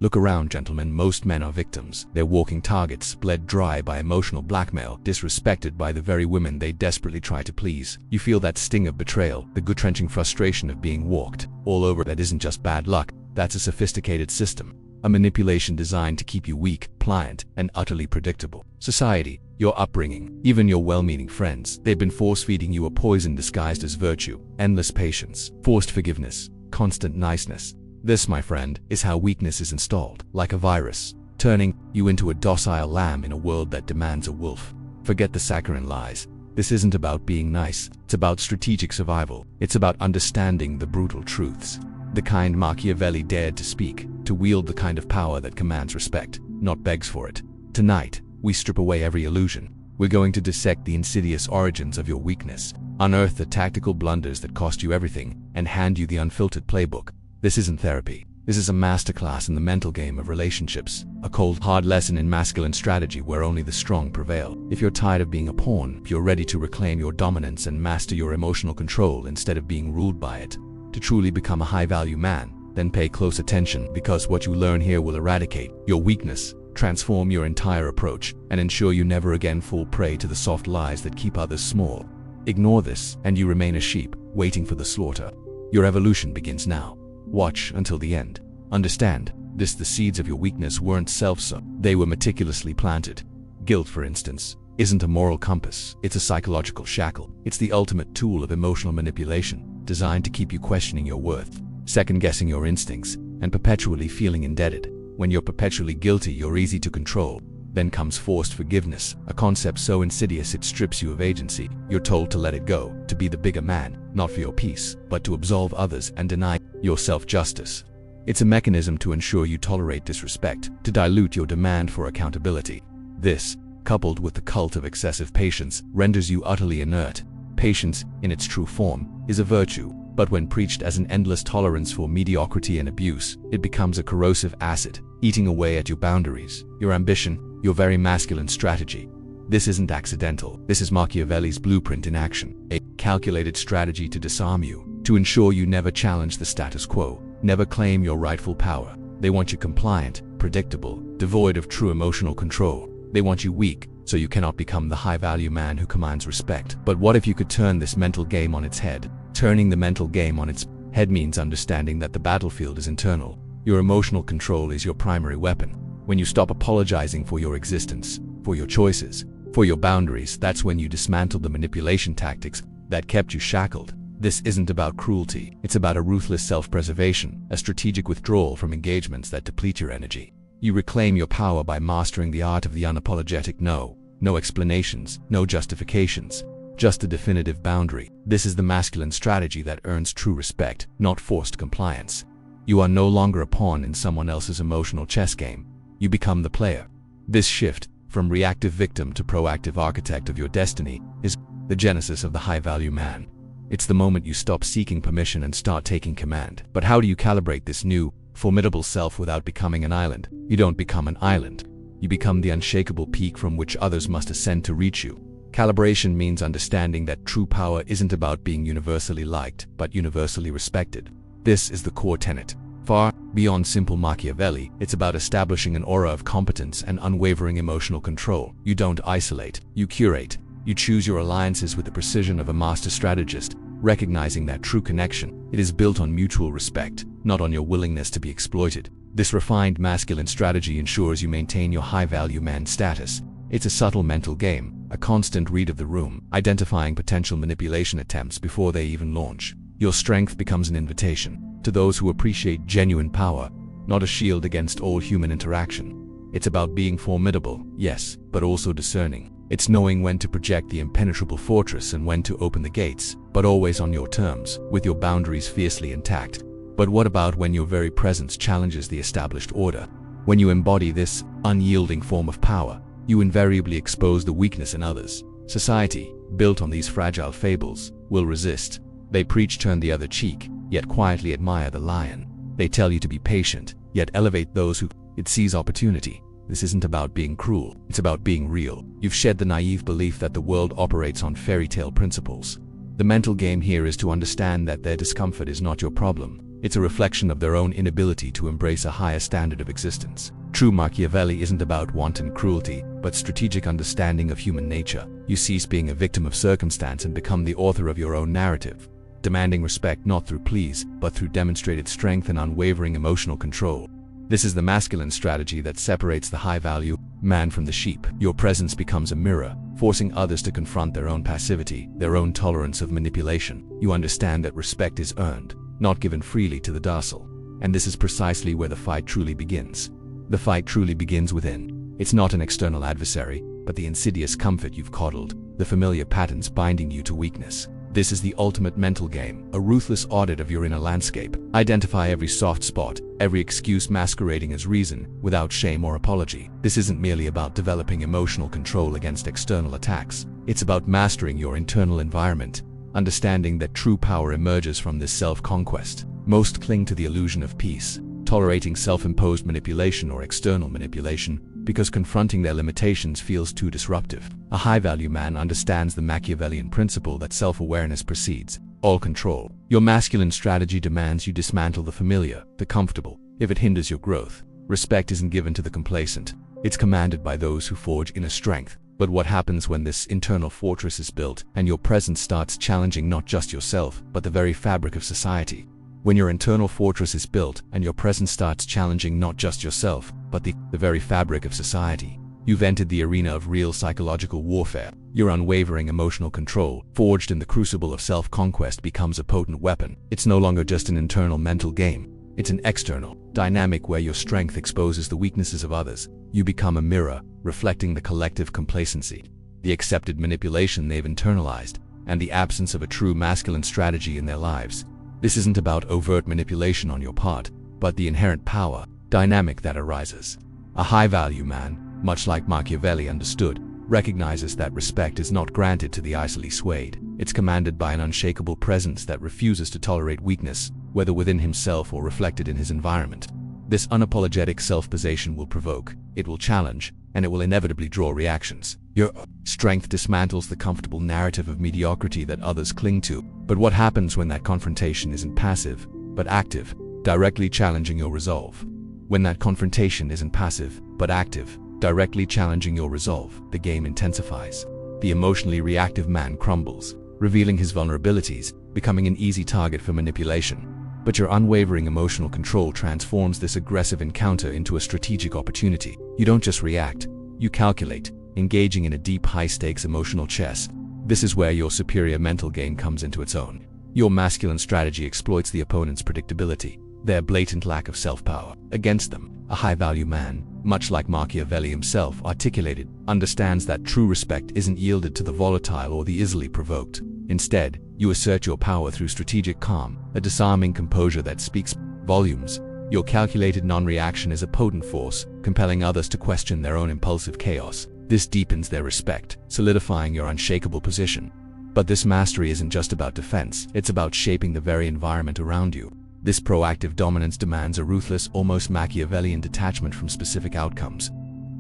Look around, gentlemen. Most men are victims. They're walking targets, bled dry by emotional blackmail, disrespected by the very women they desperately try to please. You feel that sting of betrayal, the gut-wrenching frustration of being walked all over. That isn't just bad luck, that's a sophisticated system. A manipulation designed to keep you weak, pliant, and utterly predictable. Society, your upbringing, even your well-meaning friends, they've been force-feeding you a poison disguised as virtue, endless patience, forced forgiveness, constant niceness. This, my friend, is how weakness is installed, like a virus, turning you into a docile lamb in a world that demands a wolf. Forget the saccharine lies. This isn't about being nice, it's about strategic survival. It's about understanding the brutal truths. The kind Machiavelli dared to speak, to wield the kind of power that commands respect, not begs for it. Tonight, we strip away every illusion. We're going to dissect the insidious origins of your weakness, unearth the tactical blunders that cost you everything, and hand you the unfiltered playbook. This isn't therapy. This is a masterclass in the mental game of relationships, a cold, hard lesson in masculine strategy where only the strong prevail. If you're tired of being a pawn, if you're ready to reclaim your dominance and master your emotional control instead of being ruled by it, to truly become a high-value man, then pay close attention, because what you learn here will eradicate your weakness, transform your entire approach, and ensure you never again fall prey to the soft lies that keep others small. Ignore this, and you remain a sheep, waiting for the slaughter. Your evolution begins now. Watch until the end. Understand, the seeds of your weakness weren't self-sown. They were meticulously planted. Guilt, for instance, isn't a moral compass. It's a psychological shackle. It's the ultimate tool of emotional manipulation, designed to keep you questioning your worth, second-guessing your instincts, and perpetually feeling indebted. When you're perpetually guilty, you're easy to control. Then comes forced forgiveness, a concept so insidious it strips you of agency. You're told to let it go, to be the bigger man, not for your peace, but to absolve others and deny yourself justice. It's a mechanism to ensure you tolerate disrespect, to dilute your demand for accountability. This, coupled with the cult of excessive patience, renders you utterly inert. Patience, in its true form, is a virtue, but when preached as an endless tolerance for mediocrity and abuse, it becomes a corrosive acid, eating away at your boundaries, your ambition, your very masculine strategy. This isn't accidental. This is Machiavelli's blueprint in action, a calculated strategy to disarm you, to ensure you never challenge the status quo, never claim your rightful power. They want you compliant, predictable, devoid of true emotional control. They want you weak, so you cannot become the high-value man who commands respect. But what if you could turn this mental game on its head? Turning the mental game on its head means understanding that the battlefield is internal. Your emotional control is your primary weapon. When you stop apologizing for your existence, for your choices, for your boundaries, that's when you dismantle the manipulation tactics that kept you shackled. This isn't about cruelty. It's about a ruthless self-preservation, a strategic withdrawal from engagements that deplete your energy. You reclaim your power by mastering the art of the unapologetic no. No explanations, no justifications, just a definitive boundary. This is the masculine strategy that earns true respect, not forced compliance. You are no longer a pawn in someone else's emotional chess game. You become the player. This shift, from reactive victim to proactive architect of your destiny, is the genesis of the high-value man. It's the moment you stop seeking permission and start taking command. But how do you calibrate this new, formidable self without becoming an island? You don't become an island. You become the unshakable peak from which others must ascend to reach you. Calibration means understanding that true power isn't about being universally liked, but universally respected. This is the core tenet. Far beyond simple Machiavelli, it's about establishing an aura of competence and unwavering emotional control. You don't isolate, you curate. You choose your alliances with the precision of a master strategist, recognizing that true connection, it is built on mutual respect, not on your willingness to be exploited. This refined masculine strategy ensures you maintain your high-value man status. It's a subtle mental game, a constant read of the room, identifying potential manipulation attempts before they even launch. Your strength becomes an invitation to those who appreciate genuine power, not a shield against all human interaction. It's about being formidable, yes, but also discerning. It's knowing when to project the impenetrable fortress and when to open the gates, but always on your terms, with your boundaries fiercely intact. But what about when your very presence challenges the established order? When you embody this unyielding form of power, you invariably expose the weakness in others. Society, built on these fragile fables, will resist. They preach turn the other cheek, yet quietly admire the lion. They tell you to be patient, yet elevate those who it sees opportunity. This isn't about being cruel, it's about being real. You've shed the naive belief that the world operates on fairy tale principles. The mental game here is to understand that their discomfort is not your problem. It's a reflection of their own inability to embrace a higher standard of existence. True Machiavelli isn't about wanton cruelty, but strategic understanding of human nature. You cease being a victim of circumstance and become the author of your own narrative, demanding respect not through pleas, but through demonstrated strength and unwavering emotional control. This is the masculine strategy that separates the high-value man from the sheep. Your presence becomes a mirror, forcing others to confront their own passivity, their own tolerance of manipulation. You understand that respect is earned, not given freely to the docile. And this is precisely where the fight truly begins. The fight truly begins within. It's not an external adversary, but the insidious comfort you've coddled, the familiar patterns binding you to weakness. This is the ultimate mental game, a ruthless audit of your inner landscape. Identify every soft spot, every excuse masquerading as reason, without shame or apology. This isn't merely about developing emotional control against external attacks. It's about mastering your internal environment, understanding that true power emerges from this self-conquest. Most cling to the illusion of peace, tolerating self-imposed manipulation or external manipulation, because confronting their limitations feels too disruptive. A high-value man understands the Machiavellian principle that self-awareness precedes all control. Your masculine strategy demands you dismantle the familiar, the comfortable. If it hinders your growth, respect isn't given to the complacent. It's commanded by those who forge inner strength. But what happens when this internal fortress is built and your presence starts challenging not just yourself, but the very fabric of society? When your internal fortress is built and your presence starts challenging not just yourself, but the very fabric of society, you've entered the arena of real psychological warfare. Your unwavering emotional control, forged in the crucible of self-conquest, becomes a potent weapon. It's no longer just an internal mental game. It's an external, dynamic where your strength exposes the weaknesses of others. You become a mirror, reflecting the collective complacency, the accepted manipulation they've internalized, and the absence of a true masculine strategy in their lives. This isn't about overt manipulation on your part, but the inherent power dynamic that arises. A high-value man, much like Machiavelli understood, recognizes that respect is not granted to the easily swayed. It's commanded by an unshakable presence that refuses to tolerate weakness, whether within himself or reflected in his environment. This unapologetic self-possession will provoke, it will challenge, and it will inevitably draw reactions. Your strength dismantles the comfortable narrative of mediocrity that others cling to. But what happens when that confrontation isn't passive, but active, directly challenging your resolve? When that confrontation isn't passive, but active, directly challenging your resolve, the game intensifies. The emotionally reactive man crumbles, revealing his vulnerabilities, becoming an easy target for manipulation. But your unwavering emotional control transforms this aggressive encounter into a strategic opportunity. You don't just react, you calculate, engaging in a deep, high-stakes emotional chess. This is where your superior mental game comes into its own. Your masculine strategy exploits the opponent's predictability, their blatant lack of self-power, against them. A high-value man, much like Machiavelli himself articulated, understands that true respect isn't yielded to the volatile or the easily provoked. Instead, you assert your power through strategic calm, a disarming composure that speaks volumes. Your calculated non-reaction is a potent force, compelling others to question their own impulsive chaos. This deepens their respect, solidifying your unshakable position. But this mastery isn't just about defense, it's about shaping the very environment around you. This proactive dominance demands a ruthless, almost Machiavellian detachment from specific outcomes.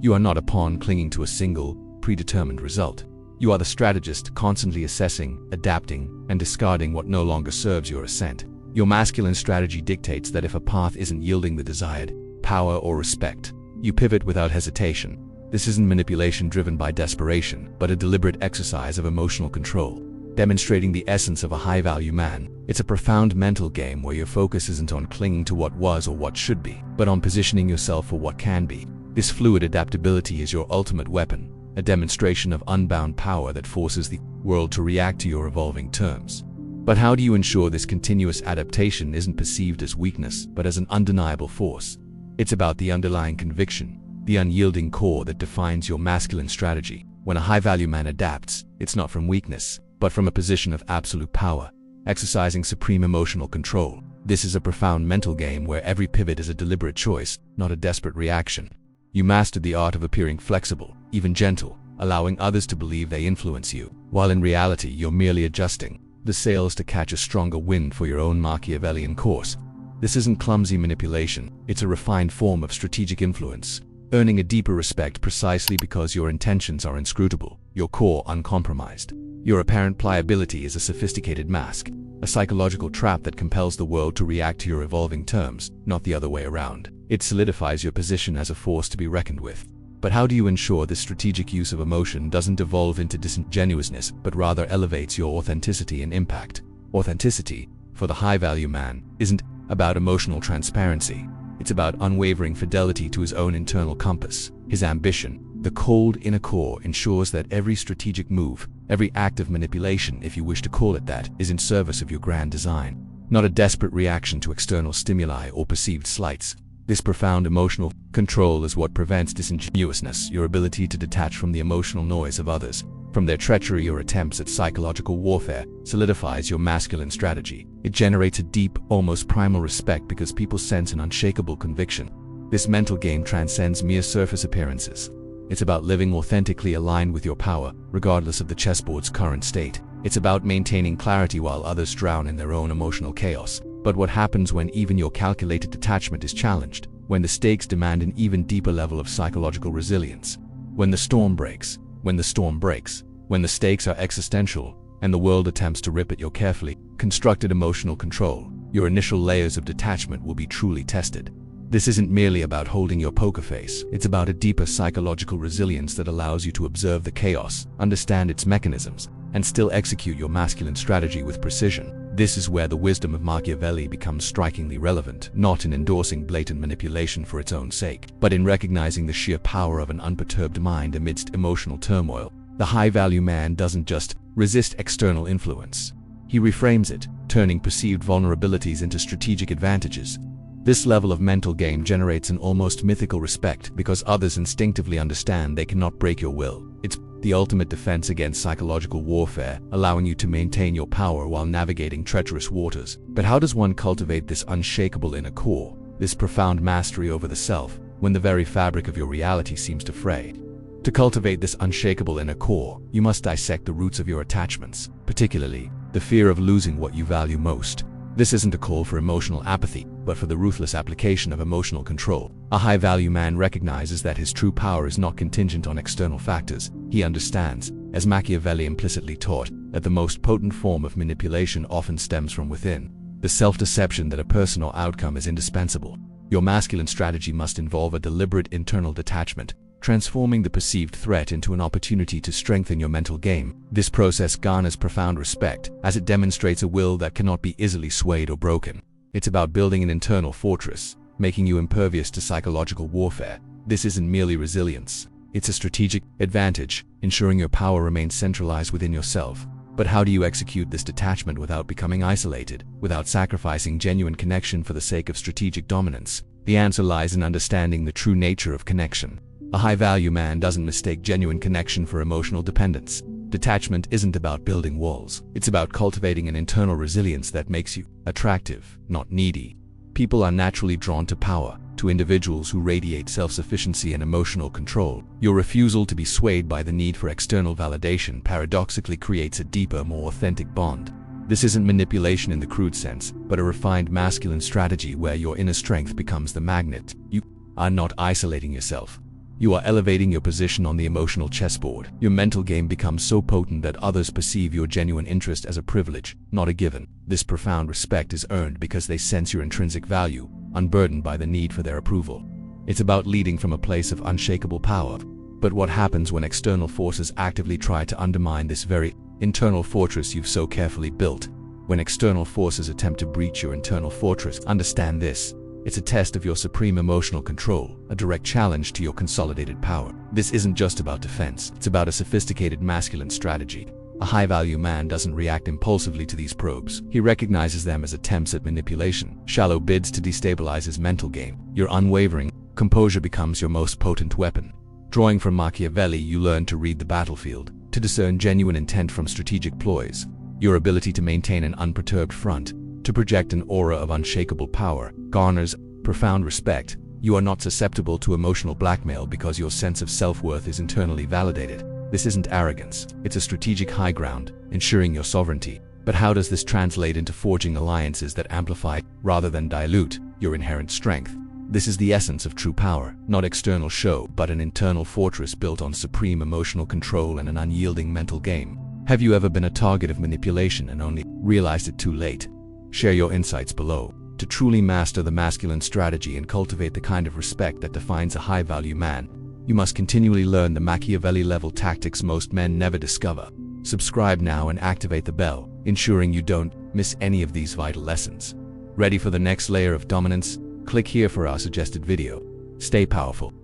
You are not a pawn clinging to a single, predetermined result. You are the strategist, constantly assessing, adapting, and discarding what no longer serves your ascent. Your masculine strategy dictates that if a path isn't yielding the desired power or respect, you pivot without hesitation. This isn't manipulation driven by desperation, but a deliberate exercise of emotional control, demonstrating the essence of a high-value man. It's a profound mental game where your focus isn't on clinging to what was or what should be, but on positioning yourself for what can be. This fluid adaptability is your ultimate weapon, a demonstration of unbound power that forces the world to react to your evolving terms. But how do you ensure this continuous adaptation isn't perceived as weakness, but as an undeniable force? It's about the underlying conviction, the unyielding core that defines your masculine strategy. When a high-value man adapts, it's not from weakness, but from a position of absolute power, exercising supreme emotional control. This is a profound mental game where every pivot is a deliberate choice, not a desperate reaction. You mastered the art of appearing flexible, even gentle, allowing others to believe they influence you, while in reality you're merely adjusting the sails to catch a stronger wind for your own Machiavellian course. This isn't clumsy manipulation, it's a refined form of strategic influence, earning a deeper respect precisely because your intentions are inscrutable, your core uncompromised. Your apparent pliability is a sophisticated mask, a psychological trap that compels the world to react to your evolving terms, not the other way around. It solidifies your position as a force to be reckoned with. But how do you ensure this strategic use of emotion doesn't devolve into disingenuousness, but rather elevates your authenticity and impact? Authenticity, for the high-value man, isn't about emotional transparency. It's about unwavering fidelity to his own internal compass. His ambition, the cold inner core, ensures that every strategic move, every act of manipulation, if you wish to call it that, is in service of your grand design, not a desperate reaction to external stimuli or perceived slights. This profound emotional control is what prevents disingenuousness, your ability to detach from the emotional noise of others, from their treachery or attempts at psychological warfare, solidifies your masculine strategy. It generates a deep, almost primal respect because people sense an unshakable conviction. This mental game transcends mere surface appearances. It's about living authentically aligned with your power, regardless of the chessboard's current state. It's about maintaining clarity while others drown in their own emotional chaos. But what happens when even your calculated detachment is challenged? When the stakes demand an even deeper level of psychological resilience? When the storm breaks? When the storm breaks? When the stakes are existential, and the world attempts to rip at your carefully constructed emotional control, your initial layers of detachment will be truly tested. This isn't merely about holding your poker face. It's about a deeper psychological resilience that allows you to observe the chaos, understand its mechanisms, and still execute your masculine strategy with precision. This is where the wisdom of Machiavelli becomes strikingly relevant, not in endorsing blatant manipulation for its own sake, but in recognizing the sheer power of an unperturbed mind amidst emotional turmoil. The high-value man doesn't just resist external influence. He reframes it, turning perceived vulnerabilities into strategic advantages. This level of mental game generates an almost mythical respect because others instinctively understand they cannot break your will. It's the ultimate defense against psychological warfare, allowing you to maintain your power while navigating treacherous waters. But how does one cultivate this unshakable inner core, this profound mastery over the self, when the very fabric of your reality seems to fray? To cultivate this unshakable inner core, you must dissect the roots of your attachments, particularly the fear of losing what you value most. This isn't a call for emotional apathy, but for the ruthless application of emotional control. A high-value man recognizes that his true power is not contingent on external factors. He understands, as Machiavelli implicitly taught, that the most potent form of manipulation often stems from within. The self-deception that a personal outcome is indispensable. Your masculine strategy must involve a deliberate internal detachment, transforming the perceived threat into an opportunity to strengthen your mental game. This process garners profound respect, as it demonstrates a will that cannot be easily swayed or broken. It's about building an internal fortress, making you impervious to psychological warfare. This isn't merely resilience. It's a strategic advantage, ensuring your power remains centralized within yourself. But how do you execute this detachment without becoming isolated, without sacrificing genuine connection for the sake of strategic dominance? The answer lies in understanding the true nature of connection. A high-value man doesn't mistake genuine connection for emotional dependence. Detachment isn't about building walls. It's about cultivating an internal resilience that makes you attractive, not needy. People are naturally drawn to power, to individuals who radiate self-sufficiency and emotional control. Your refusal to be swayed by the need for external validation paradoxically creates a deeper, more authentic bond. This isn't manipulation in the crude sense, but a refined masculine strategy where your inner strength becomes the magnet. You are not isolating yourself. You are elevating your position on the emotional chessboard. Your mental game becomes so potent that others perceive your genuine interest as a privilege, not a given. This profound respect is earned because they sense your intrinsic value, unburdened by the need for their approval. It's about leading from a place of unshakable power. But what happens when external forces actively try to undermine this very internal fortress you've so carefully built? When external forces attempt to breach your internal fortress, understand this. It's a test of your supreme emotional control, a direct challenge to your consolidated power. This isn't just about defense, it's about a sophisticated masculine strategy. A high-value man doesn't react impulsively to these probes. He recognizes them as attempts at manipulation, shallow bids to destabilize his mental game. Your unwavering composure becomes your most potent weapon. Drawing from Machiavelli, you learn to read the battlefield, to discern genuine intent from strategic ploys. Your ability to maintain an unperturbed front, to project an aura of unshakable power, garners profound respect. You are not susceptible to emotional blackmail because your sense of self-worth is internally validated. This isn't arrogance, it's a strategic high ground, ensuring your sovereignty. But how does this translate into forging alliances that amplify, rather than dilute, your inherent strength? This is the essence of true power, not external show, but an internal fortress built on supreme emotional control and an unyielding mental game. Have you ever been a target of manipulation and only realized it too late? Share your insights below. To truly master the masculine strategy and cultivate the kind of respect that defines a high-value man, you must continually learn the Machiavelli-level tactics most men never discover. Subscribe now and activate the bell, ensuring you don't miss any of these vital lessons. Ready for the next layer of dominance? Click here for our suggested video. Stay powerful.